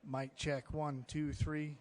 Mic check, 1, 2, 3.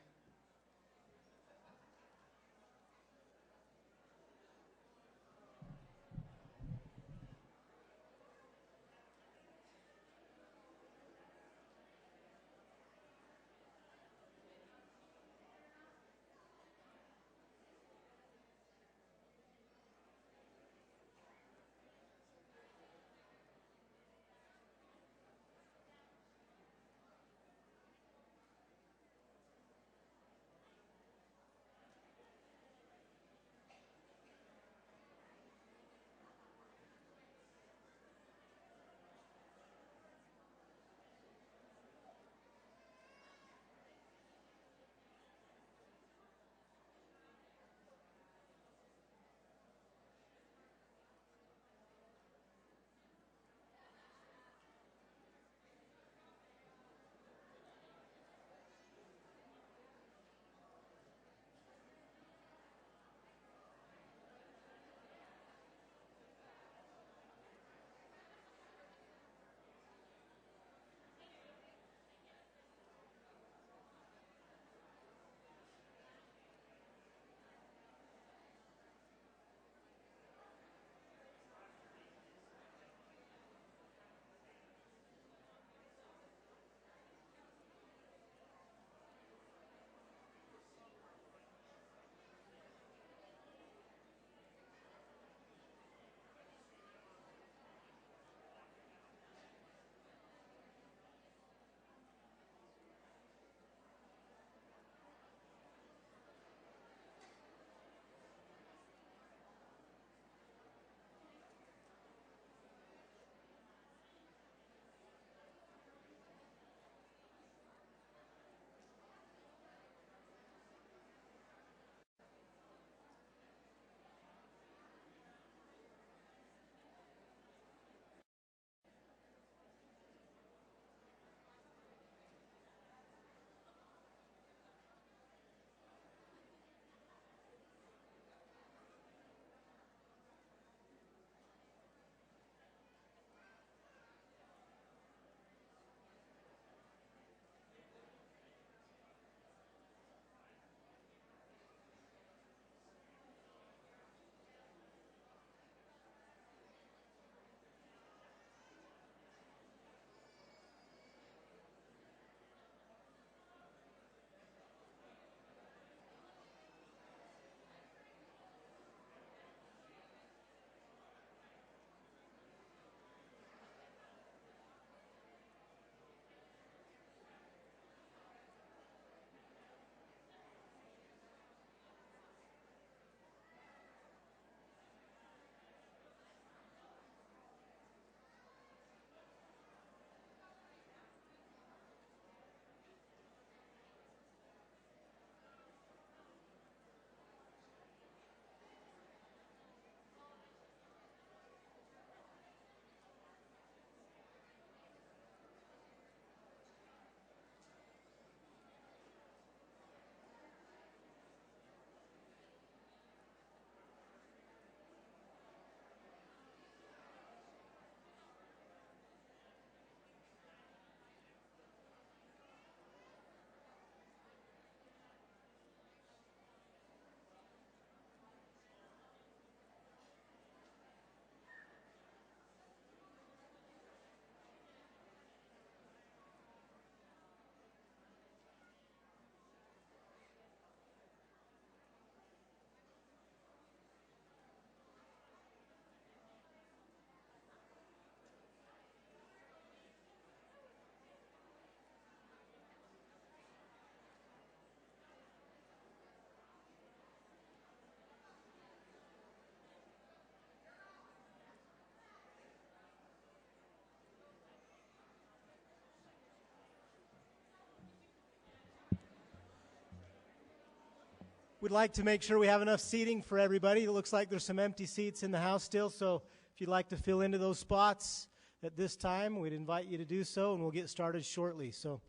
We'd like to make sure we have enough seating for everybody. It looks like there's some empty seats in the house still, so if you'd like to fill into those spots at this time, we'd invite you to do so, and we'll get started shortly. So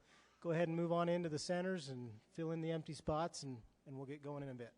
go ahead and move on into the centers and fill in the empty spots, and we'll get going in a bit.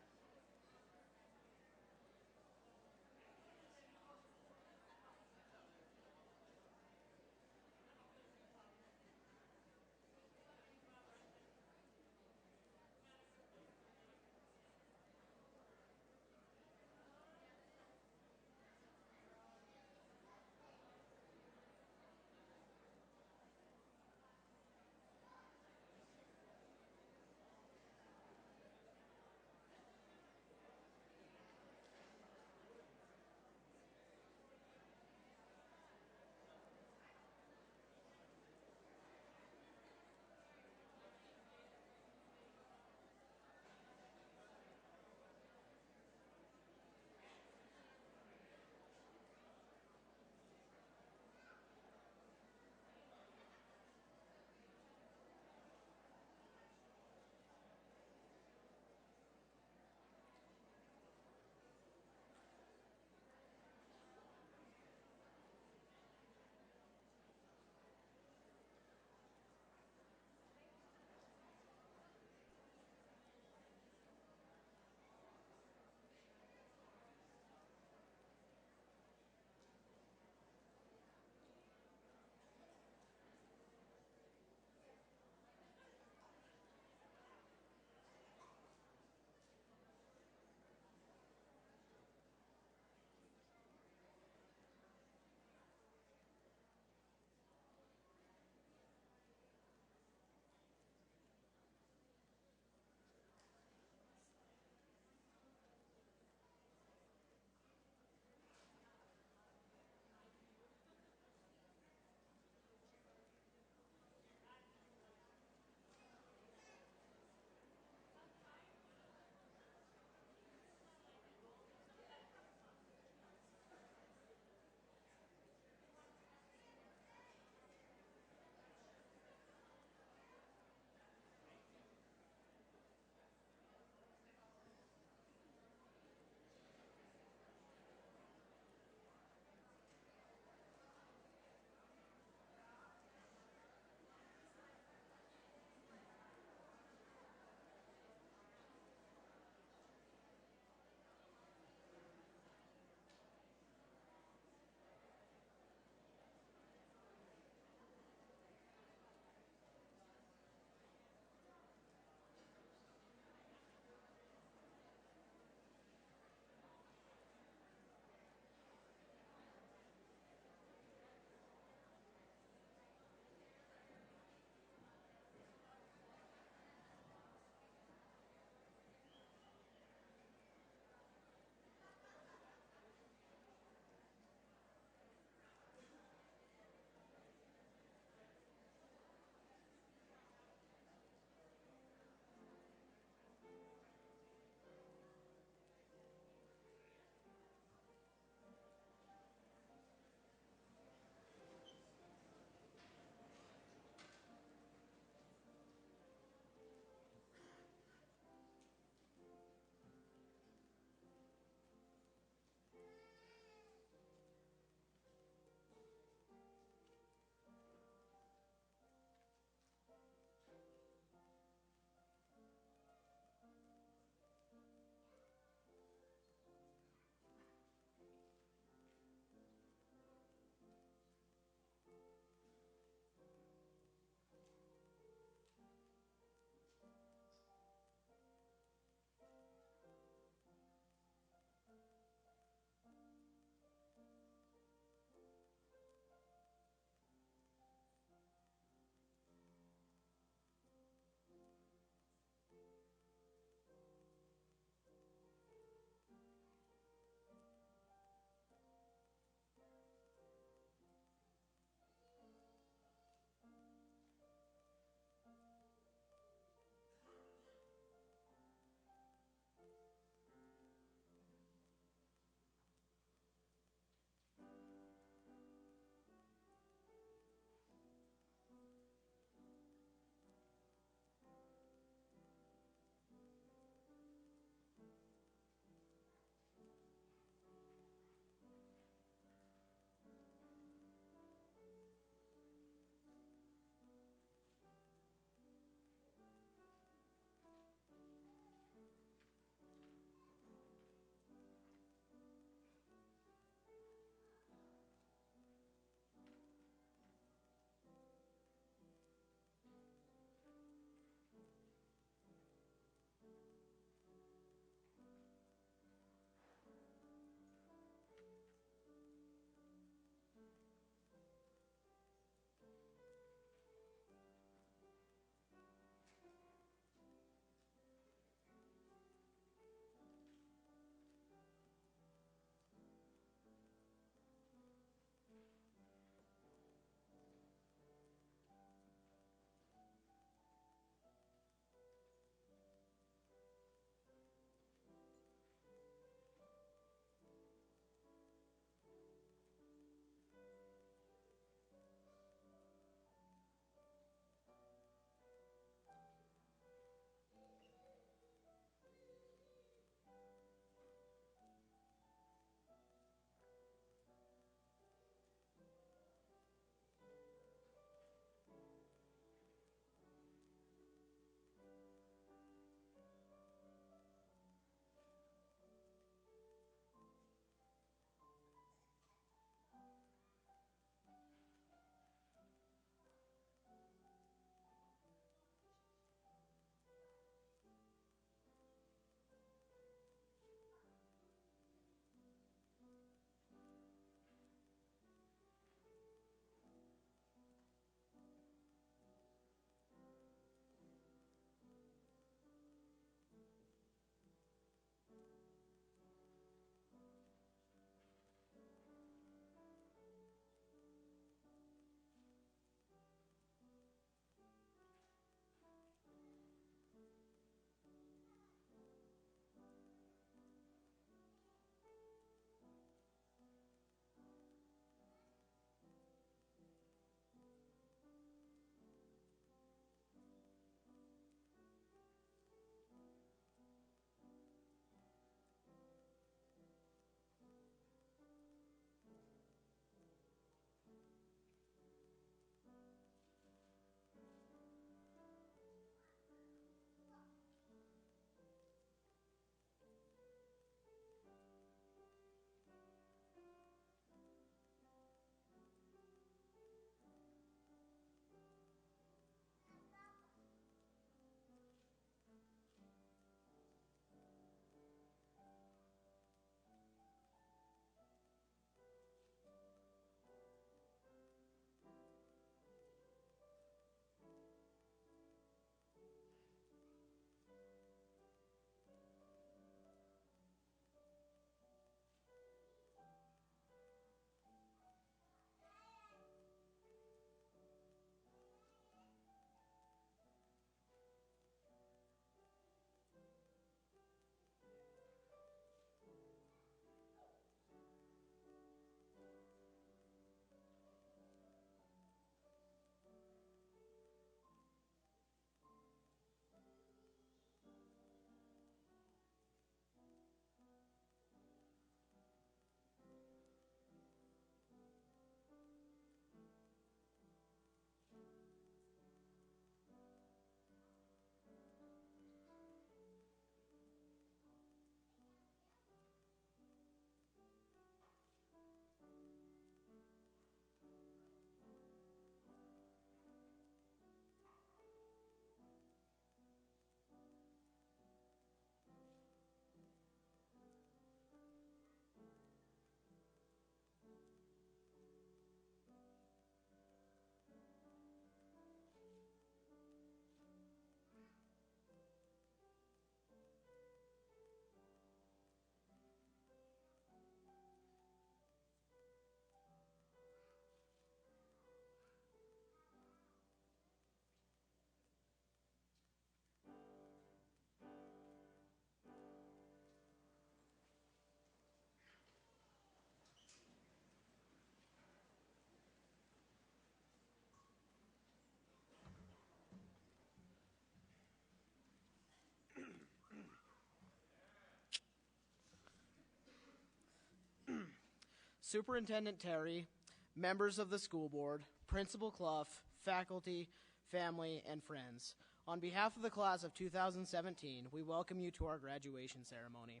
Superintendent Terry, members of the school board, Principal Clough, faculty, family, and friends. On behalf of the class of 2017, we welcome you to our graduation ceremony.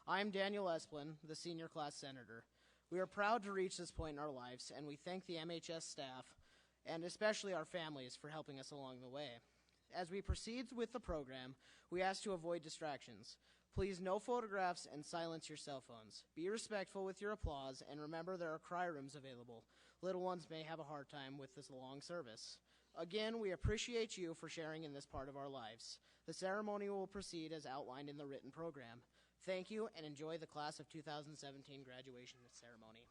I am Daniel Esplin, the senior class senator. We are proud to reach this point in our lives, and we thank the MHS staff and especially our families for helping us along the way. As we proceed with the program, we ask to avoid distractions. Please, no photographs and silence your cell phones. Be respectful with your applause, and remember there are cry rooms available. Little ones may have a hard time with this long service. Again, we appreciate you for sharing in this part of our lives. The ceremony will proceed as outlined in the written program. Thank you, and enjoy the class of 2017 graduation ceremony.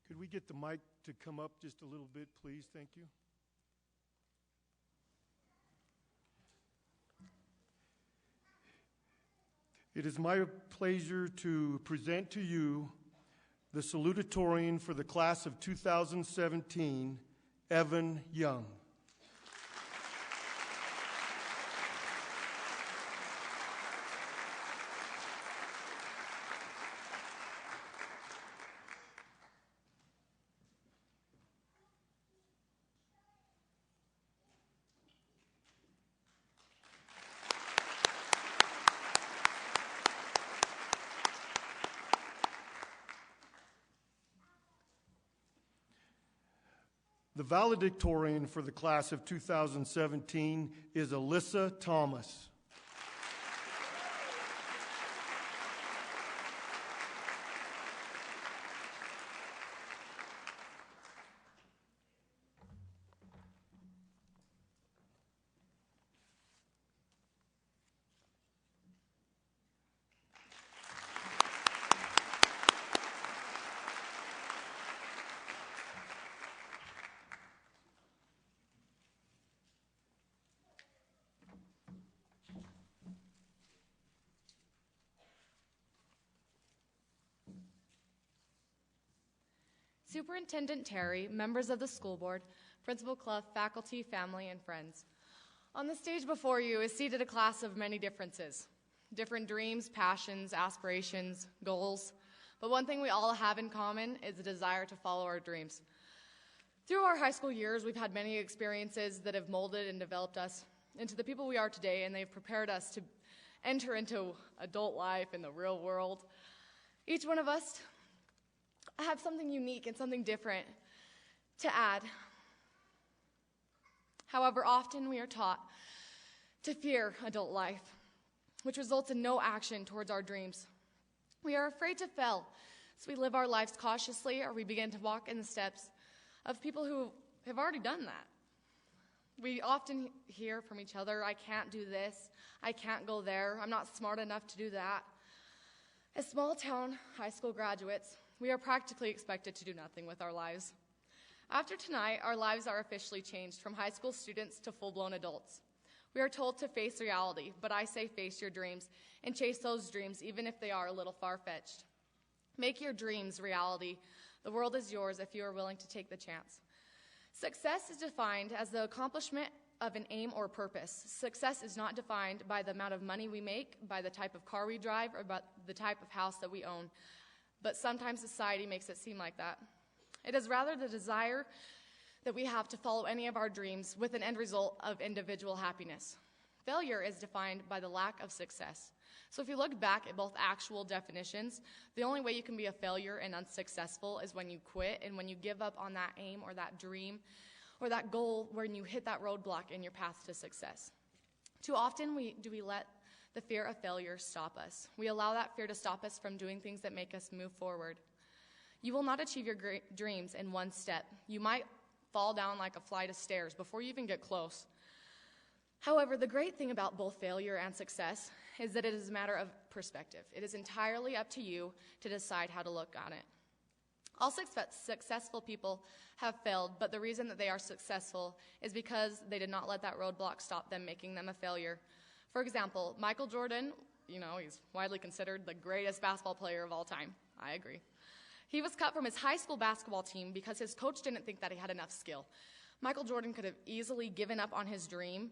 Could we get the mic to come up just a little bit, please? Thank you. It is my pleasure to present to you the salutatorian for the class of 2017, Evan Young. The valedictorian for the class of 2017 is Alyssa Thomas. Superintendent Terry, members of the school board, Principal Clough, faculty, family, and friends. On the stage before you is seated a class of many differences, different dreams, passions, aspirations, goals. But one thing we all have in common is a desire to follow our dreams. Through our high school years, we've had many experiences that have molded and developed us into the people we are today, and they've prepared us to enter into adult life in the real world. Each one of us have something unique and something different to add. However, often we are taught to fear adult life, which results in no action towards our dreams. We are afraid to fail, so we live our lives cautiously, or we begin to walk in the steps of people who have already done that. We often hear from each other, I can't do this, I can't go there, I'm not smart enough to do that. As small-town high school graduates, we are practically expected to do nothing with our lives. After tonight, our lives are officially changed from high school students to full-blown adults. We are told to face reality, but I say face your dreams and chase those dreams even if they are a little far-fetched. Make your dreams reality. The world is yours if you are willing to take the chance. Success is defined as the accomplishment of an aim or purpose. Success is not defined by the amount of money we make, by the type of car we drive, or by the type of house that we own. But sometimes society makes it seem like that. It is rather the desire that we have to follow any of our dreams with an end result of individual happiness. Failure is defined by the lack of success. So if you look back at both actual definitions, the only way you can be a failure and unsuccessful is when you quit and when you give up on that aim or that dream or that goal when you hit that roadblock in your path to success. Too often do we let the fear of failure stop us. We allow that fear to stop us from doing things that make us move forward. You will not achieve your great dreams in one step. You might fall down like a flight of stairs before you even get close. However, the great thing about both failure and success is that it is a matter of perspective. It is entirely up to you to decide how to look on it. All successful people have failed, but the reason that they are successful is because they did not let that roadblock stop them, making them a failure. For example, Michael Jordan he's widely considered the greatest basketball player of all time. I agree. He was cut from his high school basketball team because his coach didn't think that he had enough skill. Michael Jordan could have easily given up on his dream,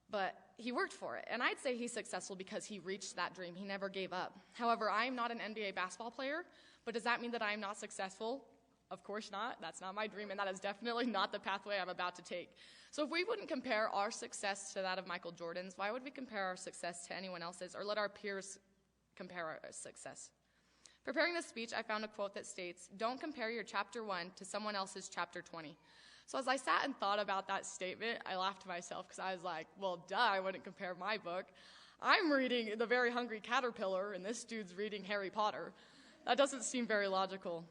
but he worked for it. And I'd say he's successful because he reached that dream. He never gave up. However, I'm not an NBA basketball player, but does that mean that I'm not successful? Of course not. That's not my dream, and that is definitely not the pathway I'm about to take. So if we wouldn't compare our success to that of Michael Jordan's, why would we compare our success to anyone else's or let our peers compare our success? Preparing this speech, I found a quote that states, "Don't compare your chapter 1 to someone else's chapter 20. So as I sat and thought about that statement, I laughed to myself because I was like, well, duh, I wouldn't compare my book. I'm reading The Very Hungry Caterpillar, and this dude's reading Harry Potter. That doesn't seem very logical.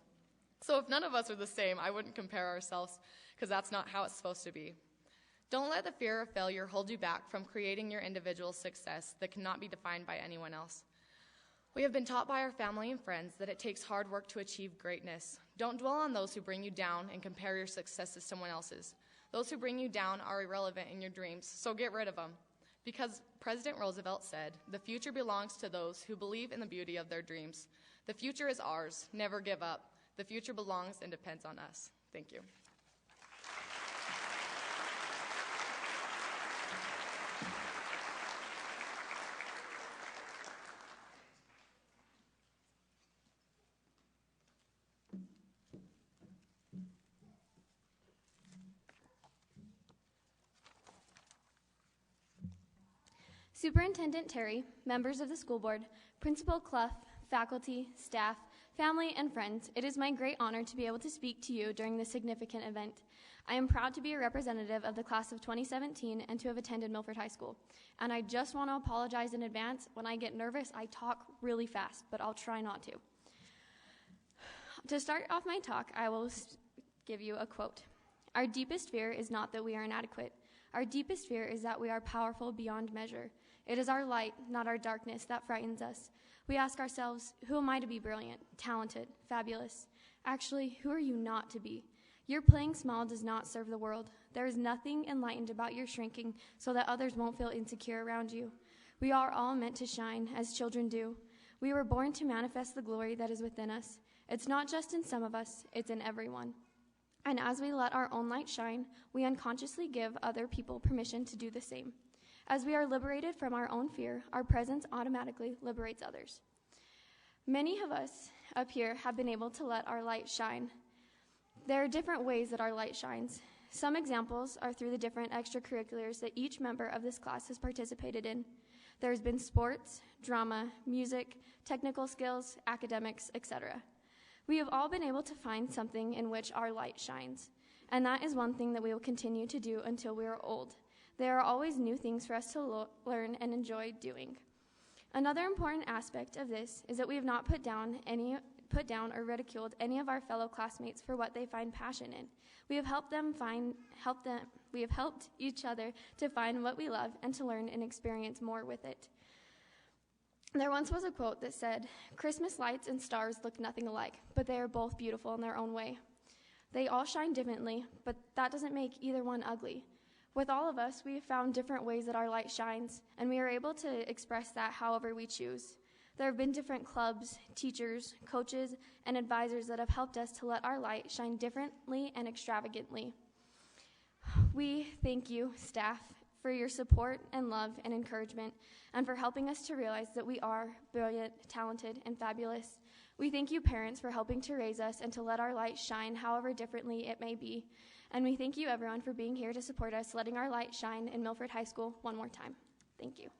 So if none of us are the same, I wouldn't compare ourselves because that's not how it's supposed to be. Don't let the fear of failure hold you back from creating your individual success that cannot be defined by anyone else. We have been taught by our family and friends that it takes hard work to achieve greatness. Don't dwell on those who bring you down and compare your success to someone else's. Those who bring you down are irrelevant in your dreams, so get rid of them. Because President Roosevelt said, the future belongs to those who believe in the beauty of their dreams. The future is ours. Never give up. The future belongs and depends on us. Thank you. Superintendent Terry, members of the school board, Principal Clough, faculty, staff, family, and friends, it is my great honor to be able to speak to you during this significant event. I am proud to be a representative of the class of 2017 and to have attended Milford High School. And I just want to apologize in advance. When I get nervous, I talk really fast, but I'll try not to. To start off my talk, I will give you a quote. Our deepest fear is not that we are inadequate. Our deepest fear is that we are powerful beyond measure. It is our light, not our darkness, that frightens us. We ask ourselves, who am I to be brilliant, talented, fabulous? Actually, who are you not to be? Your playing small does not serve the world. There is nothing enlightened about your shrinking so that others won't feel insecure around you. We are all meant to shine, as children do. We were born to manifest the glory that is within us. It's not just in some of us, it's in everyone. And as we let our own light shine, we unconsciously give other people permission to do the same. As we are liberated from our own fear, our presence automatically liberates others. Many of us up here have been able to let our light shine. There are different ways that our light shines. Some examples are through the different extracurriculars that each member of this class has participated in. There's been sports, drama, music, technical skills, academics, etc. We have all been able to find something in which our light shines, and that is one thing that we will continue to do until we are old. There are always new things for us to learn and enjoy doing. Another important aspect of this is that we have not put down or ridiculed any of our fellow classmates for what they find passion in. We have helped each other to find what we love and to learn and experience more with it. There once was a quote that said, "Christmas lights and stars look nothing alike, but they are both beautiful in their own way. They all shine differently, but that doesn't make either one ugly." With all of us, we have found different ways that our light shines, and we are able to express that however we choose. There have been different clubs, teachers, coaches, and advisors that have helped us to let our light shine differently and extravagantly. We thank you, staff, for your support and love and encouragement, and for helping us to realize that we are brilliant, talented, and fabulous. We thank you, parents, for helping to raise us and to let our light shine however differently it may be. And we thank you, everyone, for being here to support us, letting our light shine in Milford High School one more time. Thank you.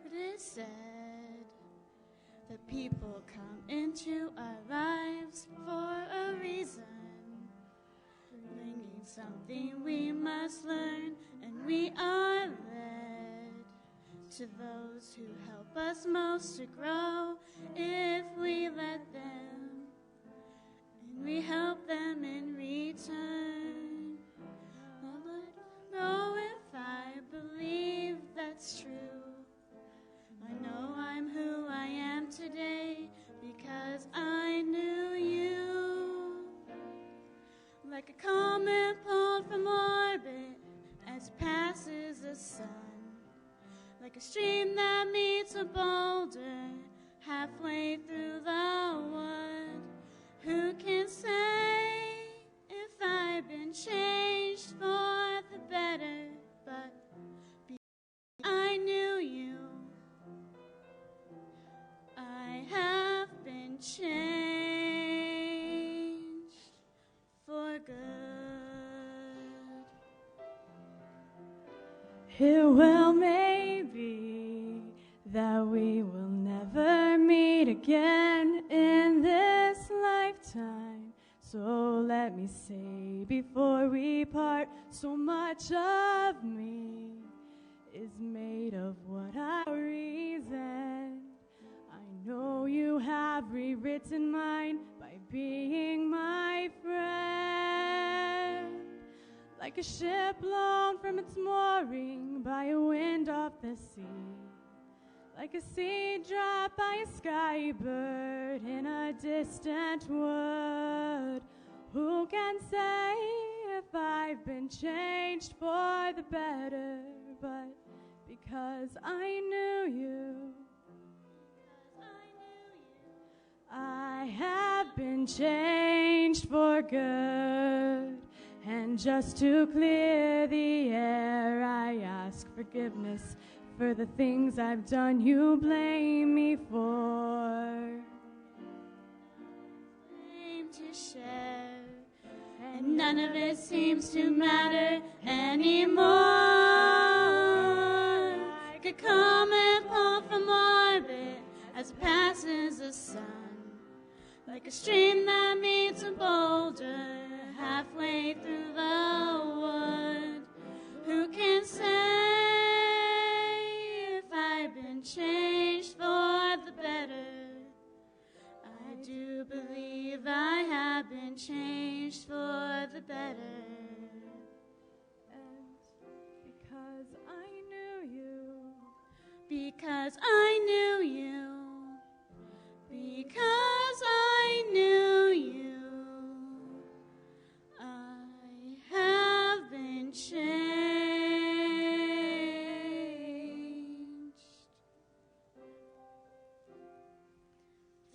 It is said that people come into our lives for a reason, bringing something we must learn, and we are led to those who help us most to grow if we let them, and we help them in return. Oh, but know if I believe that's true. I know I'm who I am today because I knew you. Like a comet pulled from orbit as it passes the sun, like a stream that meets a boulder halfway through the wood. Who can say if I've been changed for the better? But because I knew you, I have been changed for good. It well may be that we will never meet again in this lifetime. So let me say before we part, so much of me is made of what I reason. I know you have rewritten mine by being my friend. Like a ship blown from its mooring by a wind off the sea, like a seed dropped by a sky bird in a distant wood. Who can say if I've been changed for the better? But because I knew you, I have been changed for good. And just to clear the air, I ask forgiveness for the things I've done you blame me for. Blame to share, and none of it seems to matter anymore. Like a comet pulled from orbit as it passes the sun, like a stream that meets a boulder halfway through the wood. Who can say if I've been changed for the better? I do believe I have been changed for the better. And because I knew you, because I knew you, because I knew you, I have been changed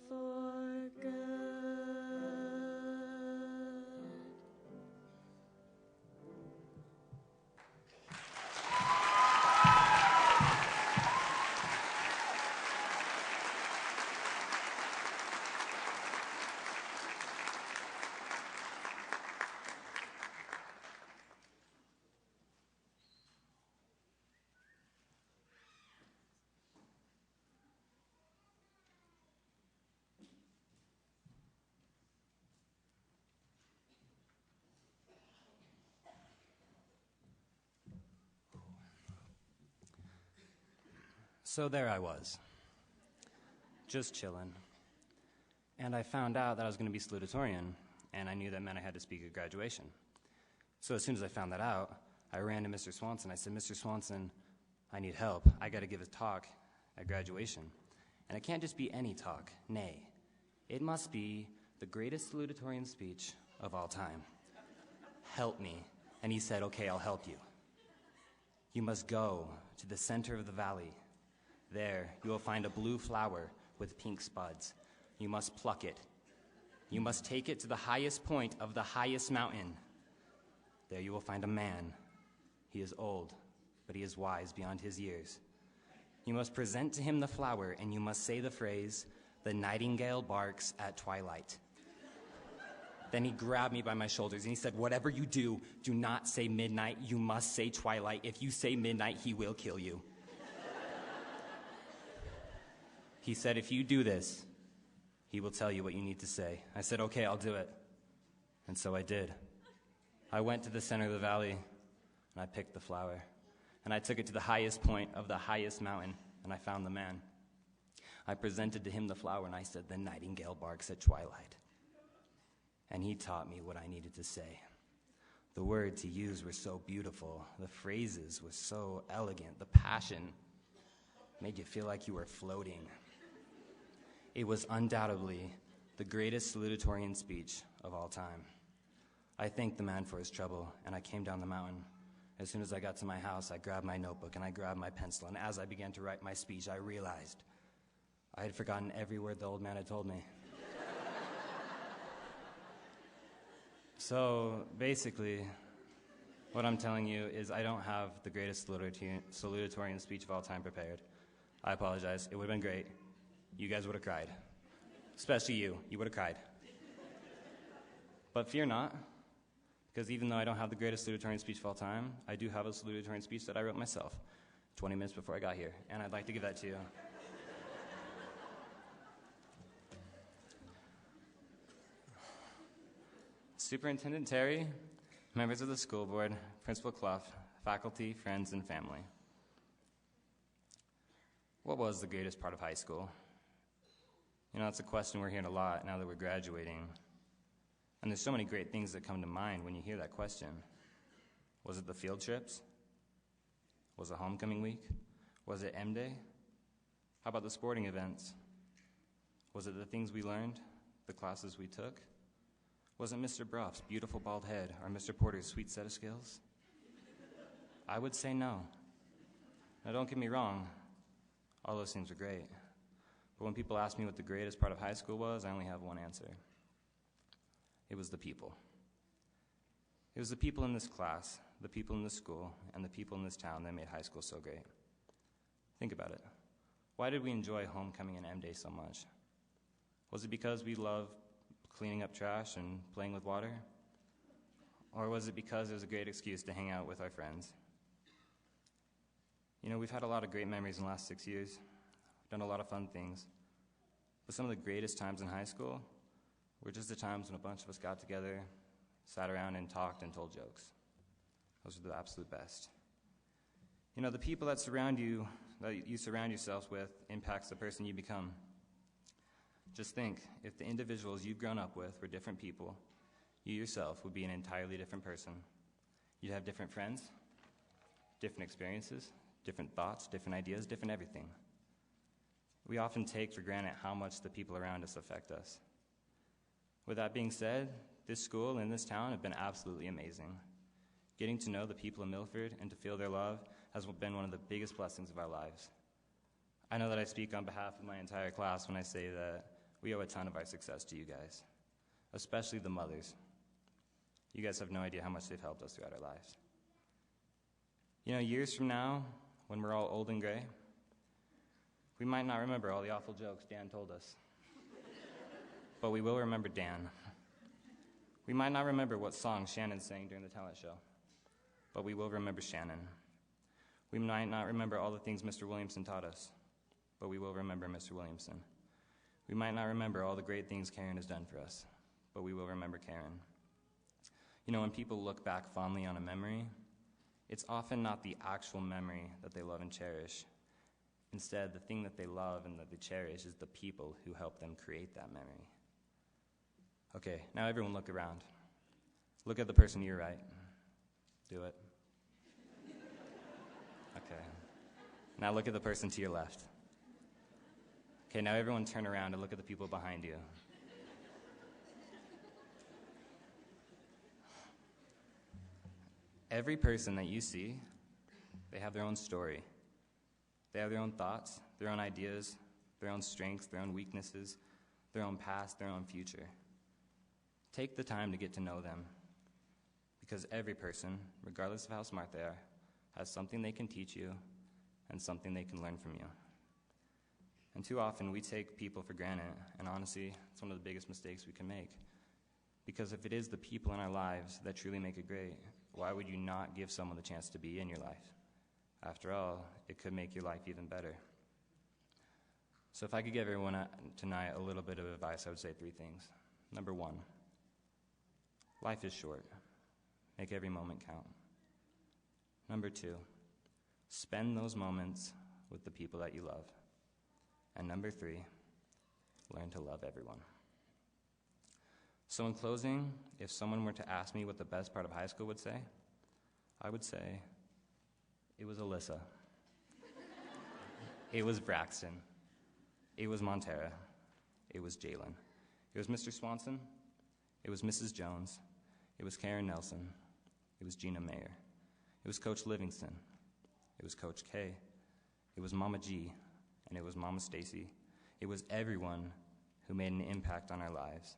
for good. So there I was, just chilling, and I found out that I was going to be salutatorian, and I knew that meant I had to speak at graduation. So as soon as I found that out, I ran to Mr. Swanson. I said, Mr. Swanson, I need help. I got to give a talk at graduation, and it can't just be any talk. Nay, it must be the greatest salutatorian speech of all time. Help me. And he said, okay, I'll help you. You must go to the center of the valley. There, you will find a blue flower with pink spuds. You must pluck it. You must take it to the highest point of the highest mountain. There you will find a man. He is old, but he is wise beyond his years. You must present to him the flower, and you must say the phrase, "The nightingale barks at twilight." Then he grabbed me by my shoulders, and he said, whatever you do, do not say midnight. You must say twilight. If you say midnight, he will kill you. He said, if you do this, he will tell you what you need to say. I said, okay, I'll do it. And so I did. I went to the center of the valley, and I picked the flower. And I took it to the highest point of the highest mountain, and I found the man. I presented to him the flower, and I said, the nightingale barks at twilight. And he taught me what I needed to say. The words he used were so beautiful. The phrases were so elegant. The passion made you feel like you were floating. It was undoubtedly the greatest salutatorian speech of all time. I thanked the man for his trouble, and I came down the mountain. As soon as I got to my house, I grabbed my notebook and I grabbed my pencil, and as I began to write my speech, I realized I had forgotten every word the old man had told me. So basically, what I'm telling you is I don't have the greatest salutatorian speech of all time prepared. I apologize. It would have been great. You guys would have cried. Especially you. You would have cried. But fear not, because even though I don't have the greatest salutatorian speech of all time, I do have a salutatorian speech that I wrote myself 20 minutes before I got here, and I'd like to give that to you. Superintendent Terry, members of the school board, Principal Clough, faculty, friends, and family. What was the greatest part of high school? You know, that's a question we're hearing a lot now that we're graduating. And there's so many great things that come to mind when you hear that question. Was it the field trips? Was it homecoming week? Was it M-Day? How about the sporting events? Was it the things we learned, the classes we took? Was it Mr. Brought's beautiful bald head or Mr. Porter's sweet set of skills? I would say no. Now, don't get me wrong. All those things were great. But when people ask me what the greatest part of high school was, I only have one answer. It was the people. It was the people in this class, the people in this school, and the people in this town that made high school so great. Think about it. Why did we enjoy homecoming and M-Day so much? Was it because we loved cleaning up trash and playing with water? Or was it because it was a great excuse to hang out with our friends? You know, we've had a lot of great memories in the last 6 years. We've done a lot of fun things. But some of the greatest times in high school were just the times when a bunch of us got together, sat around and talked and told jokes. Those are the absolute best. You know, the people that you surround yourselves with impacts the person you become. Just think, if the individuals you've grown up with were different people, you yourself would be an entirely different person. You'd have different friends, different experiences, different thoughts, different ideas, different everything. We often take for granted how much the people around us affect us. With that being said, this school and this town have been absolutely amazing. Getting to know the people of Milford and to feel their love has been one of the biggest blessings of our lives. I know that I speak on behalf of my entire class when I say that we owe a ton of our success to you guys, especially the mothers. You guys have no idea how much they've helped us throughout our lives. You know, years from now, when we're all old and gray, we might not remember all the awful jokes Dan told us, but we will remember Dan. We might not remember what song Shannon sang during the talent show, but we will remember Shannon. We might not remember all the things Mr. Williamson taught us, but we will remember Mr. Williamson. We might not remember all the great things Karen has done for us, but we will remember Karen. You know, when people look back fondly on a memory, it's often not the actual memory that they love and cherish. Instead, the thing that they love and that they cherish is the people who helped them create that memory. Okay, now everyone look around. Look at the person to your right. Do it. Okay. Now look at the person to your left. Okay, now everyone turn around and look at the people behind you. Every person that you see, they have their own story. They have their own thoughts, their own ideas, their own strengths, their own weaknesses, their own past, their own future. Take the time to get to know them, because every person, regardless of how smart they are, has something they can teach you and something they can learn from you. And too often we take people for granted, and honestly, it's one of the biggest mistakes we can make. Because if it is the people in our lives that truly make it great, why would you not give someone the chance to be in your life? After all, it could make your life even better. So if I could give everyone tonight a little bit of advice, I would say 3 things. Number 1, life is short. Make every moment count. Number 2, spend those moments with the people that you love. And number 3, learn to love everyone. So in closing, if someone were to ask me what the best part of high school would say, I would say it was Alyssa. It was Braxton. It was Montera. It was Jalen. It was Mr. Swanson. It was Mrs. Jones. It was Karen Nelson. It was Gina Mayer. It was Coach Livingston. It was Coach K. It was Mama G. And it was Mama Stacy. It was everyone who made an impact on our lives.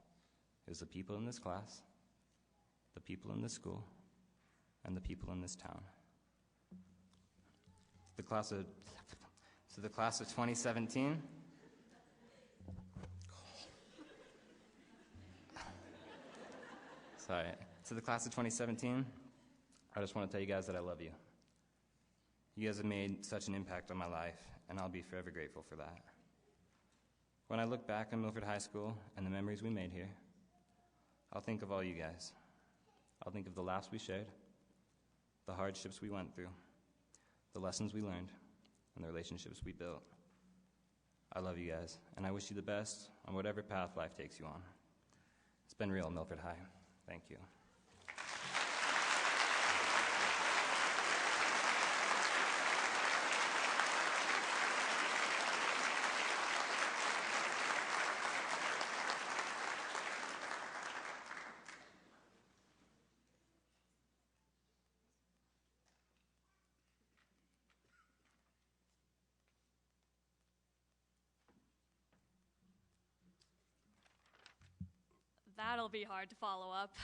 It was the people in this class, the people in this school, and the people in this town. The class of 2017. Sorry. To the class of 2017, I just want to tell you guys that I love you. You guys have made such an impact on my life, and I'll be forever grateful for that. When I look back on Milford High School and the memories we made here, I'll think of all you guys. I'll think of the laughs we shared, the hardships we went through, the lessons we learned, and the relationships we built. I love you guys, and I wish you the best on whatever path life takes you on. It's been real, Milford High. Thank you. That'll be hard to follow up,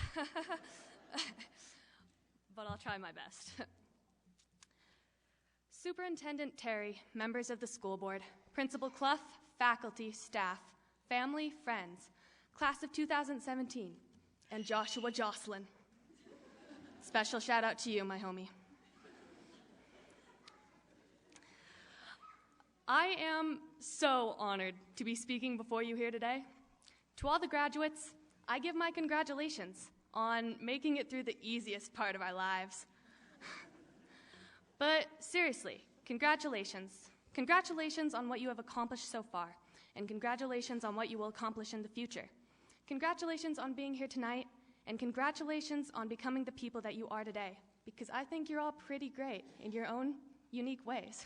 but I'll try my best. Superintendent Terry, members of the school board, Principal Clough, faculty, staff, family, friends, class of 2017, and Joshua Jocelyn. Special shout out to you, my homie. I am so honored to be speaking before you here today. To all the graduates, I give my congratulations on making it through the easiest part of our lives. But seriously, congratulations. Congratulations on what you have accomplished so far, and congratulations on what you will accomplish in the future. Congratulations on being here tonight, and congratulations on becoming the people that you are today, because I think you're all pretty great in your own unique ways.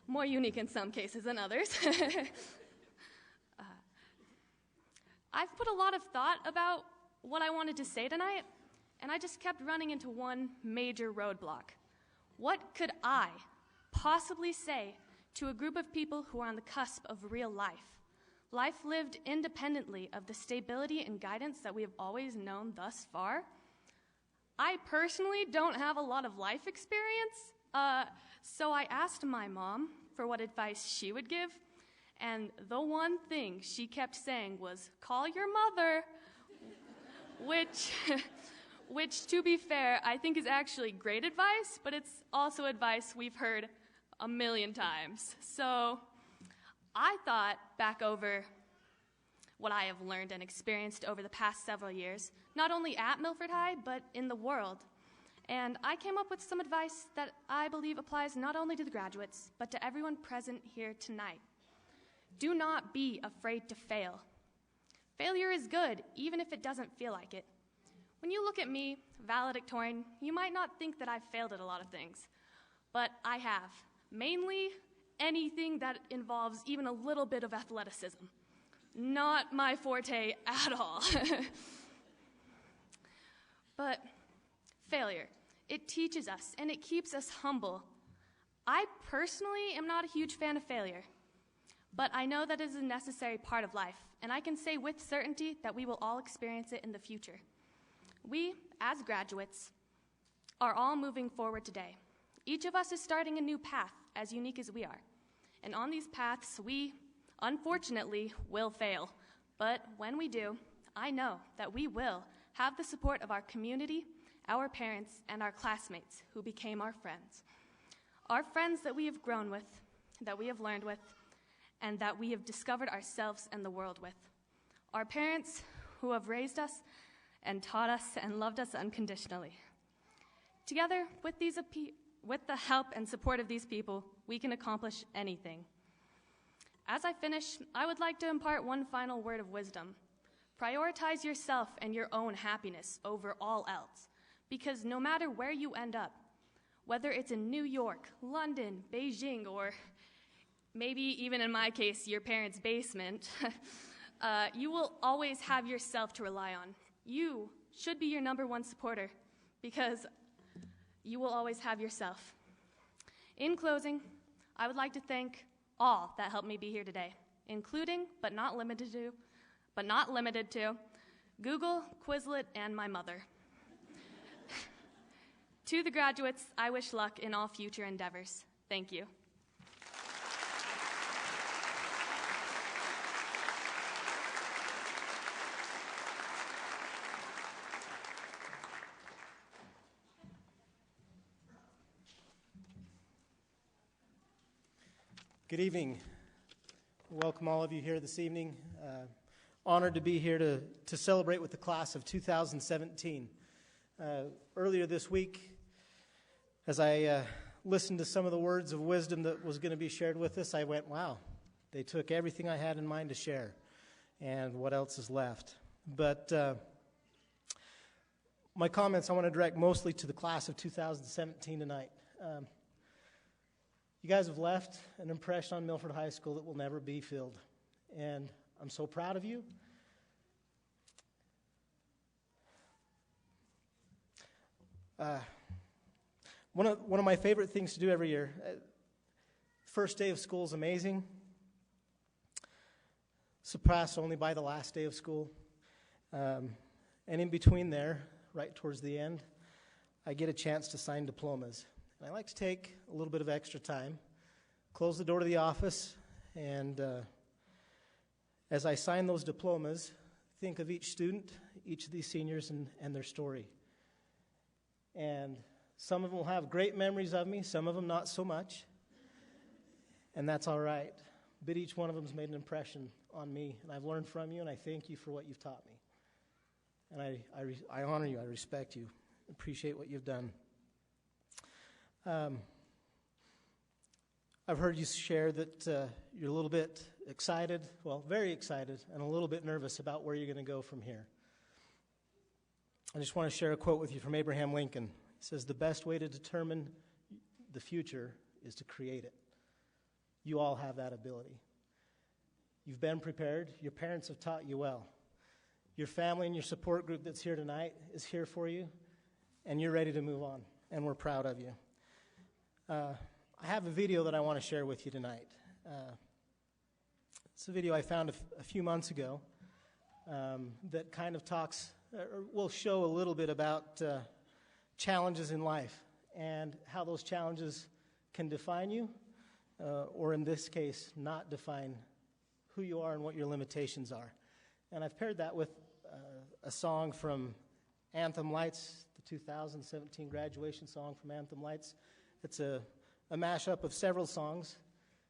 More unique in some cases than others. I've put a lot of thought about what I wanted to say tonight, and I just kept running into one major roadblock. What could I possibly say to a group of people who are on the cusp of real life? Life lived independently of the stability and guidance that we have always known thus far. I personally don't have a lot of life experience, so I asked my mom for what advice she would give. And the one thing she kept saying was, call your mother, which, to be fair, I think is actually great advice, but it's also advice we've heard a million times. So I thought back over what I have learned and experienced over the past several years, not only at Milford High, but in the world. And I came up with some advice that I believe applies not only to the graduates, but to everyone present here tonight. Do not be afraid to fail. Failure is good, even if it doesn't feel like it. When you look at me, valedictorian, you might not think that I've failed at a lot of things, but I have. Mainly anything that involves even a little bit of athleticism. Not my forte at all. But failure, it teaches us and it keeps us humble. I personally am not a huge fan of failure. But I know that it is a necessary part of life, and I can say with certainty that we will all experience it in the future. We, as graduates, are all moving forward today. Each of us is starting a new path, as unique as we are. And on these paths, we, unfortunately, will fail. But when we do, I know that we will have the support of our community, our parents, and our classmates who became our friends. Our friends that we have grown with, that we have learned with, and that we have discovered ourselves and the world with. Our parents, who have raised us and taught us and loved us unconditionally. Together, with the help and support of these people, we can accomplish anything. As I finish, I would like to impart one final word of wisdom. Prioritize yourself and your own happiness over all else, because no matter where you end up, whether it's in New York, London, Beijing, or maybe even in my case, your parents' basement, you will always have yourself to rely on. You should be your number one supporter, because you will always have yourself. In closing, I would like to thank all that helped me be here today, including, but not limited to, Google, Quizlet, and my mother. To the graduates, I wish luck in all future endeavors. Thank you. Good evening. Welcome all of you here this evening. Honored to be here to celebrate with the class of 2017. Earlier this week, as I listened to some of the words of wisdom that was going to be shared with us, I went, wow, they took everything I had in mind to share, and what else is left? But my comments I want to direct mostly to the class of 2017 tonight. You guys have left an impression on Milford High School that will never be filled, and I'm so proud of you. One of my favorite things to do every year, first day of school is amazing, surpassed only by the last day of school. And in between there, right towards the end, I get a chance to sign diplomas. And I like to take a little bit of extra time, close the door to the office, and as I sign those diplomas, think of each student, each of these seniors, and their story. And some of them will have great memories of me, some of them not so much, and that's all right. But each one of them has made an impression on me, and I've learned from you, and I thank you for what you've taught me. And I honor you, I respect you, appreciate what you've done. I've heard you share that you're a little bit excited, well, very excited, and a little bit nervous about where you're going to go from here. I just want to share a quote with you from Abraham Lincoln. He says, "The best way to determine the future is to create it." You all have that ability. You've been prepared. Your parents have taught you well. Your family and your support group that's here tonight is here for you, and you're ready to move on, and we're proud of you. I have a video that I want to share with you tonight. It's a video I found a few months ago that kind of talks, or will show a little bit about challenges in life and how those challenges can define you, or in this case, not define who you are and what your limitations are. And I've paired that with a song from Anthem Lights, the 2017 graduation song from Anthem Lights. It's a mashup of several songs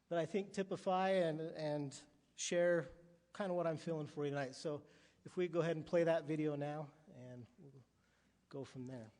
that I think typify and share kind of what I'm feeling for you tonight. So if we go ahead and play that video now, and we'll go from there.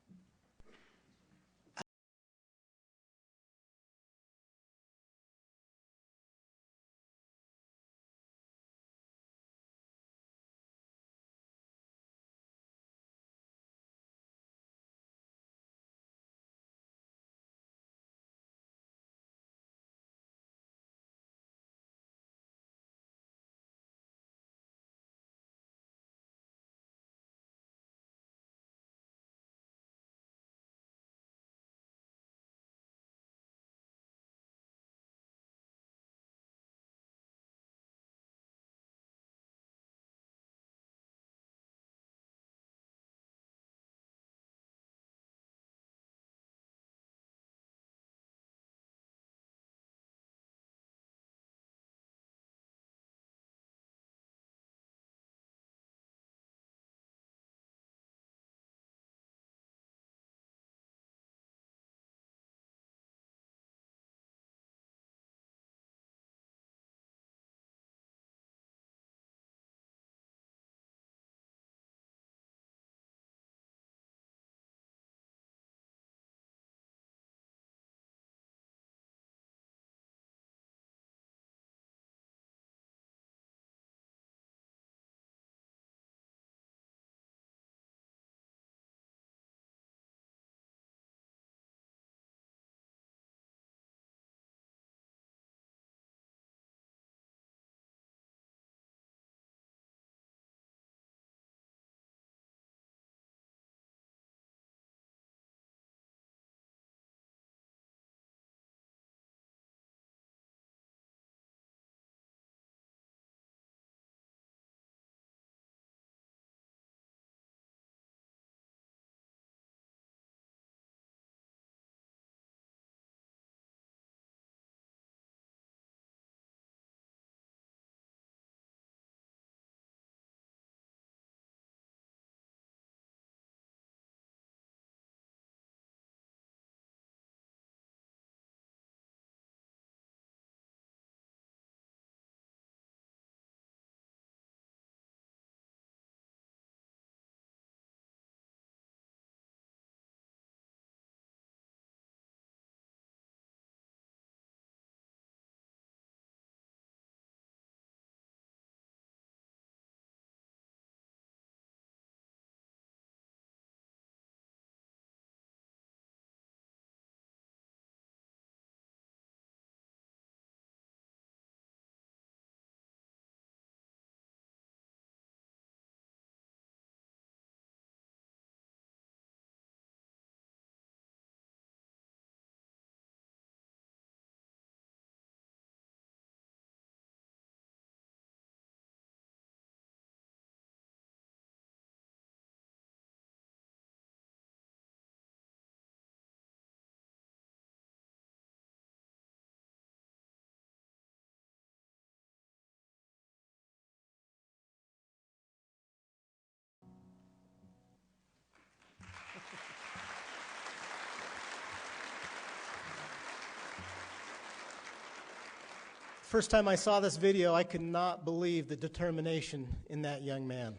First time I saw this video, I could not believe the determination in that young man.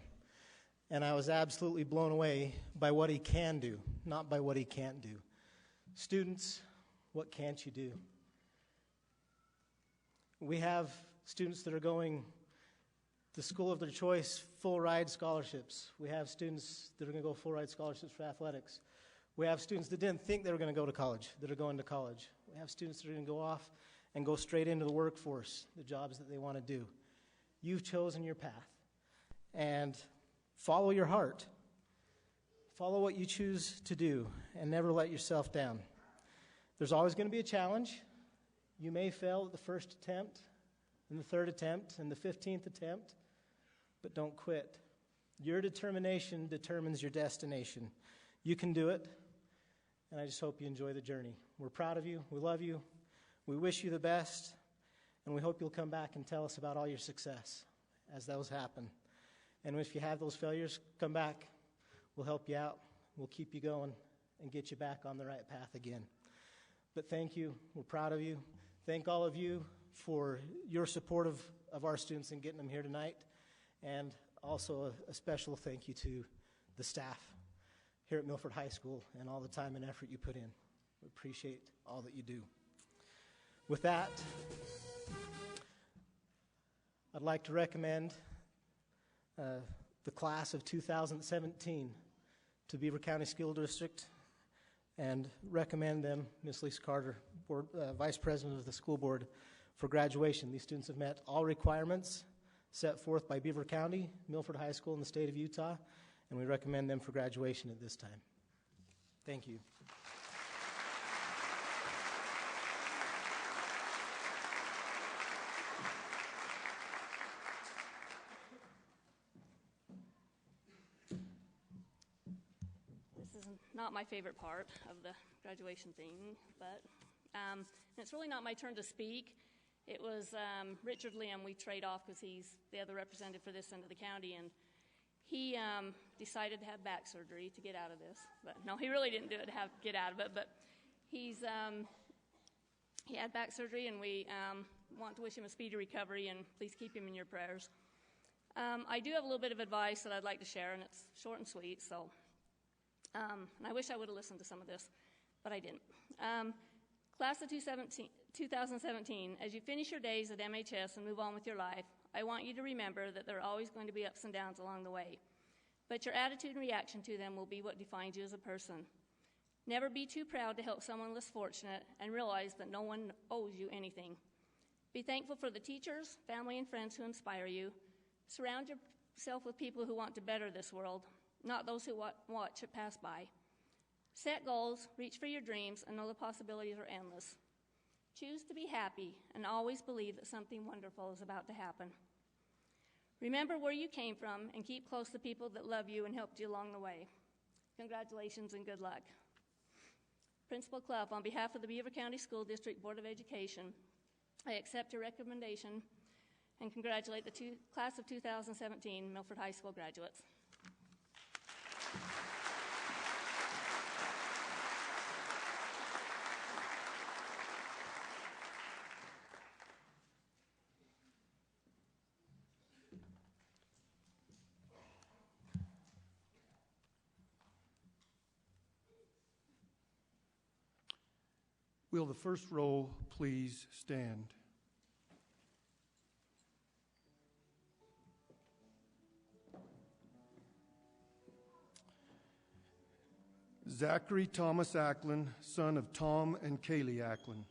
And I was absolutely blown away by what he can do, not by what he can't do. Students, what can't you do? We have students that are going to school of their choice, full ride scholarships. We have students that are going to go full ride scholarships for athletics. We have students that didn't think they were going to go to college that are going to college. We have students that are going to go off and go straight into the workforce, the jobs that they want to do. You've chosen your path. And follow your heart. Follow what you choose to do and never let yourself down. There's always going to be a challenge. You may fail at the first attempt, and the third attempt, and the 15th attempt, but don't quit. Your determination determines your destination. You can do it, and I just hope you enjoy the journey. We're proud of you. We love you. We wish you the best, and we hope you'll come back and tell us about all your success as those happen. And if you have those failures, come back. We'll help you out. We'll keep you going and get you back on the right path again. But thank you. We're proud of you. Thank all of you for your support of our students and getting them here tonight. And also a special thank you to the staff here at Milford High School and all the time and effort you put in. We appreciate all that you do. With that, I'd like to recommend the class of 2017 to Beaver County School District and recommend them, Ms. Lisa Carter, Vice President of the School Board, for graduation. These students have met all requirements set forth by Beaver County, Milford High School in the state of Utah, and we recommend them for graduation at this time. Thank you. Not my favorite part of the graduation thing, but it's really not my turn to speak. It was Richard Lim. We trade off because he's the other representative for this end of the county, and he decided to have back surgery to get out of this. But no, he really didn't do it to get out of it, but he had back surgery, and we want to wish him a speedy recovery, and please keep him in your prayers. I do have a little bit of advice that I'd like to share, and it's short and sweet, so... and I wish I would have listened to some of this, but I didn't. Class of 2017, as you finish your days at MHS and move on with your life, I want you to remember that there are always going to be ups and downs along the way. But your attitude and reaction to them will be what defines you as a person. Never be too proud to help someone less fortunate and realize that no one owes you anything. Be thankful for the teachers, family, and friends who inspire you. Surround yourself with people who want to better this world, not those who watch it pass by. Set goals, reach for your dreams, and know the possibilities are endless. Choose to be happy and always believe that something wonderful is about to happen. Remember where you came from and keep close to people that love you and helped you along the way. Congratulations and good luck. Principal Clough, on behalf of the Beaver County School District Board of Education, I accept your recommendation and congratulate the class of 2017 Milford High School graduates. Will the first row please stand? Zachary Thomas Acklin, son of Tom and Kaylee Acklin.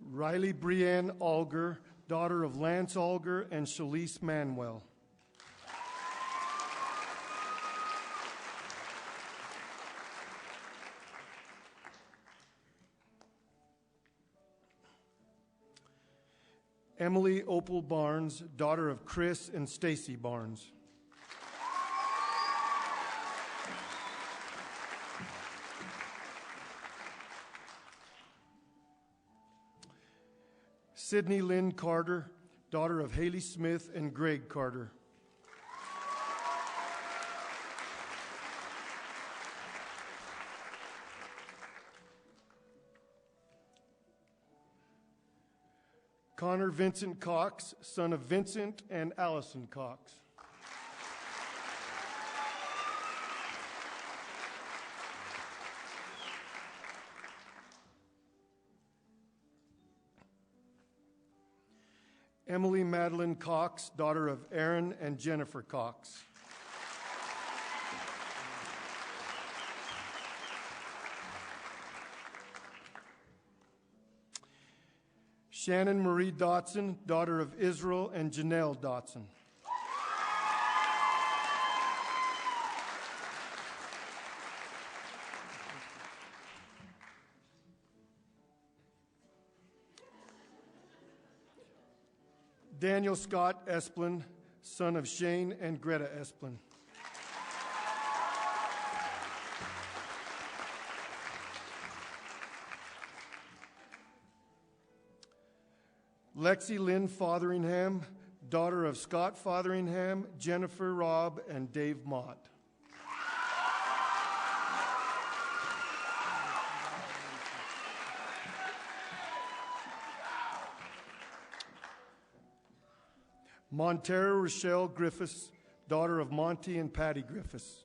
Riley Brienne Alger, daughter of Lance Alger and Shalise Manuel. Emily Opal Barnes, daughter of Chris and Stacy Barnes. Sydney Lynn Carter, daughter of Haley Smith and Greg Carter. Connor Vincent Cox, son of Vincent and Allison Cox. Emily Madeline Cox, daughter of Aaron and Jennifer Cox. Shannon Marie Dotson, daughter of Israel and Janelle Dotson. Daniel Scott Esplin, son of Shane and Greta Esplin. Lexi Lynn Fotheringham, daughter of Scott Fotheringham, Jennifer Robb, and Dave Mott. Montera Rochelle Griffiths, daughter of Monty and Patty Griffiths.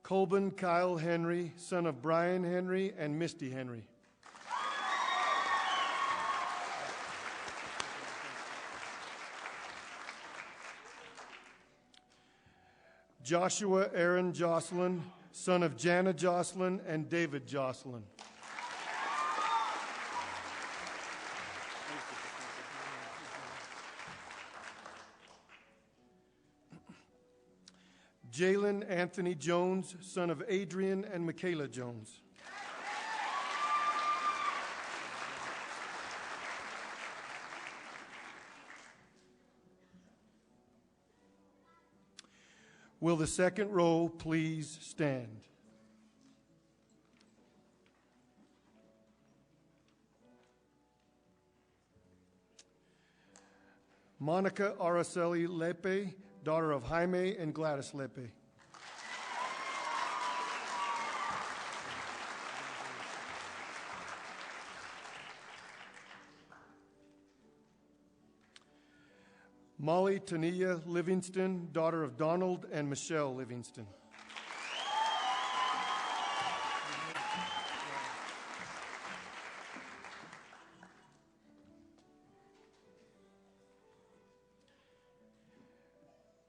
Colbin Kyle Henry, son of Brian Henry and Misty Henry. Joshua Aaron Jocelyn, son of Jana Jocelyn and David Jocelyn. Jalen Anthony Jones, son of Adrian and Michaela Jones. Will the second row please stand? Monica Araceli Lepe, daughter of Jaime and Gladys Lepe. Molly Tania Livingston, daughter of Donald and Michelle Livingston.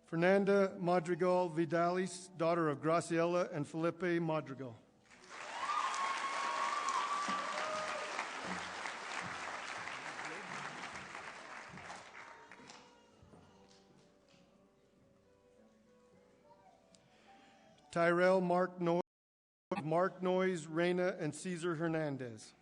Fernanda Madrigal Vidalis, daughter of Graciela and Felipe Madrigal. Tyrell Mark Noyes, Reyna, and Cesar Hernandez.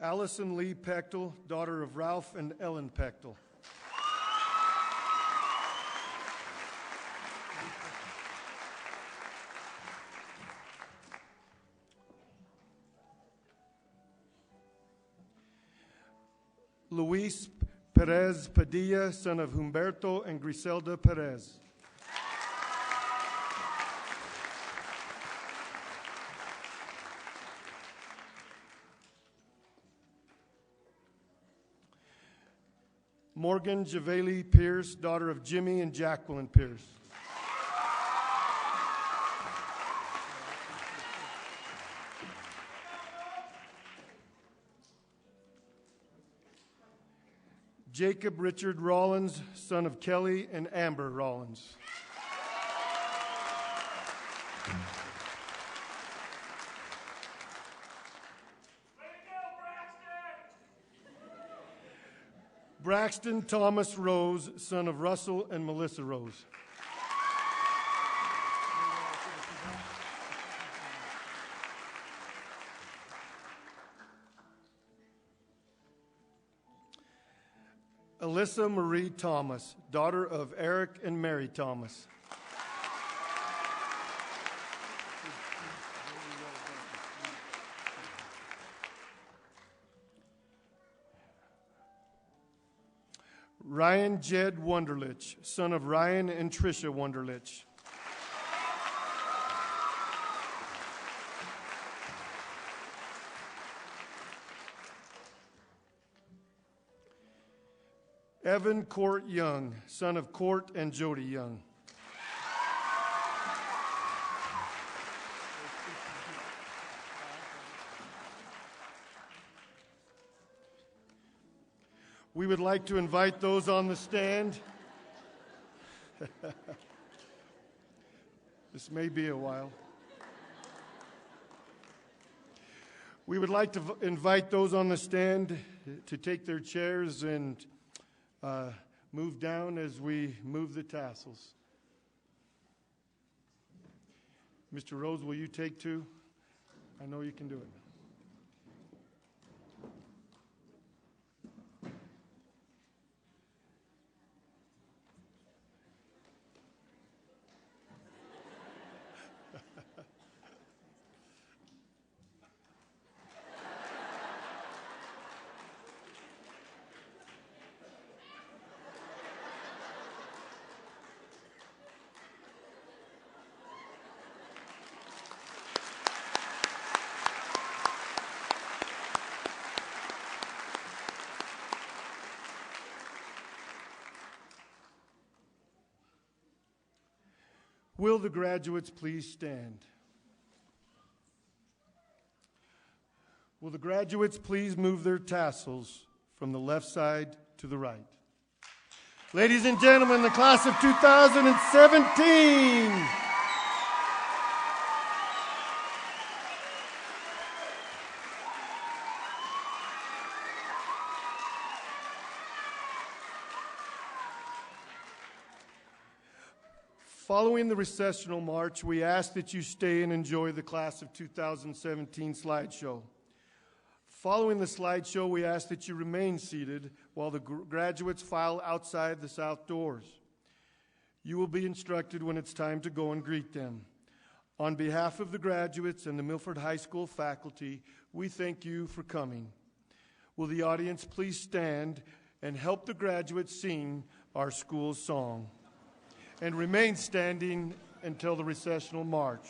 Allison Lee Pechtel, daughter of Ralph and Ellen Pechtel. Luis Perez Padilla, son of Humberto and Griselda Perez. Morgan Javeli Pierce, daughter of Jimmy and Jacqueline Pierce. Jacob Richard Rollins, son of Kelly and Amber Rollins. Braxton Thomas Rose, son of Russell and Melissa Rose. Alyssa Marie Thomas, daughter of Eric and Mary Thomas. Ryan Jed Wunderlich, son of Ryan and Tricia Wunderlich. Evan Court Young, son of Court and Jody Young. We would like to invite those on the stand. This may be a while. We would like to invite those on the stand to take their chairs and move down as we move the tassels. Mr. Rose, will you take two? I know you can do it. Will the graduates please stand? Will the graduates please move their tassels from the left side to the right? Ladies and gentlemen, the class of 2017. Following the recessional march, we ask that you stay and enjoy the class of 2017 slideshow. Following the slideshow, we ask that you remain seated while the graduates file outside the south doors. You will be instructed when it's time to go and greet them. On behalf of the graduates and the Milford High School faculty, we thank you for coming. Will the audience please stand and help the graduates sing our school's song? And remain standing until the recessional march.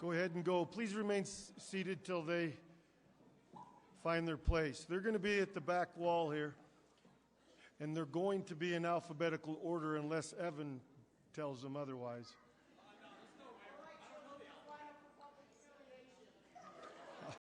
go ahead and go. Please remain seated till they find their place. They're going to be at the back wall here, and they're going to be in alphabetical order unless Evan tells them otherwise.